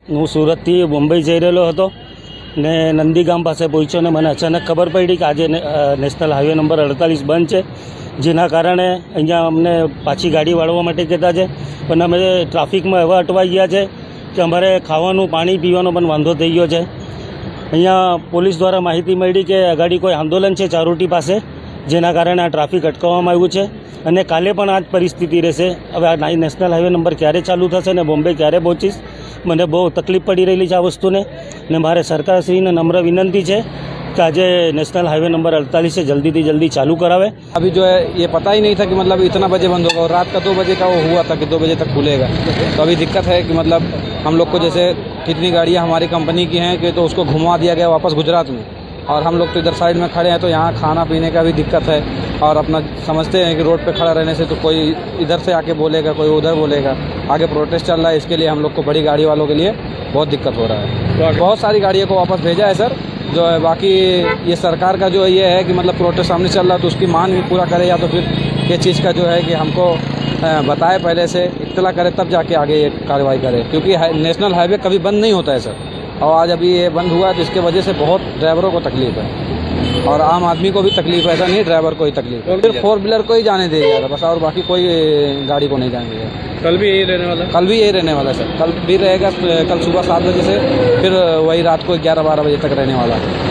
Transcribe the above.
હું સુરતથી બોમ્બે જઈ રહેલો હતો ને નંદીગામ પાસે પહોંચ્યો ને મને અચાનક ખબર પડી કે આજે નેશનલ હાઈવે નંબર 48 બંધ છે, જેના કારણે અહીંયા અમને પાછી ગાડી વાળવા માટે કહેતા છે, પણ અમે ટ્રાફિકમાં એવા અટવાઈ ગયા છે કે અમારે ખાવાનું પાણી પીવાનો પણ વાંધો થઈ ગયો છે। અહીંયા પોલીસ દ્વારા માહિતી મળી કે આગળ કોઈ આંદોલન છે ચારોટી પાસે, જેના કારણે આ ટ્રાફિક અટકાવવામાં આવ્યું છે અને કાલે પણ આ જ પરિસ્થિતિ રહેશે। હવે આ નેશનલ હાઈવે નંબર ક્યારે ચાલુ થશે ને બોમ્બે ક્યારે પહોંચીશ, મને બહુ તકલીફ પડી રહેલી છે આ વસ્તુને ને મારે સરકારશ્રીને નમ્ર વિનંતી છે कि आज नेशनल हाईवे नंबर 48 से जल्दी से जल्दी चालू करावे। अभी जो है ये पता ही नहीं था कि मतलब इतना बजे बंद होगा और रात का 2 बजे का वो हुआ था कि 2 बजे तक खुलेगा। तो अभी दिक्कत है कि मतलब हम लोग को जैसे कितनी गाड़ियाँ हमारी कंपनी की हैं कि तो उसको घुमा दिया गया वापस गुजरात में, और हम लोग तो इधर साइड में खड़े हैं, तो यहाँ खाना पीने का भी दिक्कत है। और अपना समझते हैं कि रोड पे खड़ा रहने से तो कोई इधर से आके बोलेगा, कोई उधर बोलेगा, आगे प्रोटेस्ट चल रहा है। इसके लिए हम लोग को बड़ी गाड़ी वालों के लिए बहुत दिक्कत हो रहा है। बहुत सारी गाड़ियों को वापस भेजा है सर, जो है बाकी ये सरकार का जो ये है कि मतलब प्रोटेस्ट सामने चल रहा है तो उसकी मांग भी पूरा करे, या तो फिर ये चीज़ का जो है कि हमको बताए, पहले से इत्तला करे तब जाके आगे ये कार्रवाई करे, क्योंकि नेशनल हाईवे कभी बंद नहीं होता है सर। और आज अभी ये बंद हुआ तो इसके वजह से बहुत ड्राइवरों को तकलीफ है और आम आदमी को भी तकलीफ है। ऐसा नहीं ड्राइवर को ही तकलीफ है, फिर 4 व्हीलर को ही जाने दिया जा रहा बस, और बाकी कोई गाड़ी को नहीं जाने दिया। कल भी यही रहने वाला है? कल भी यही रहने वाला है सर, कल भी रहेगा। कल सुबह 7 बजे से फिर वही रात को 11-12 बजे तक रहने वाला है।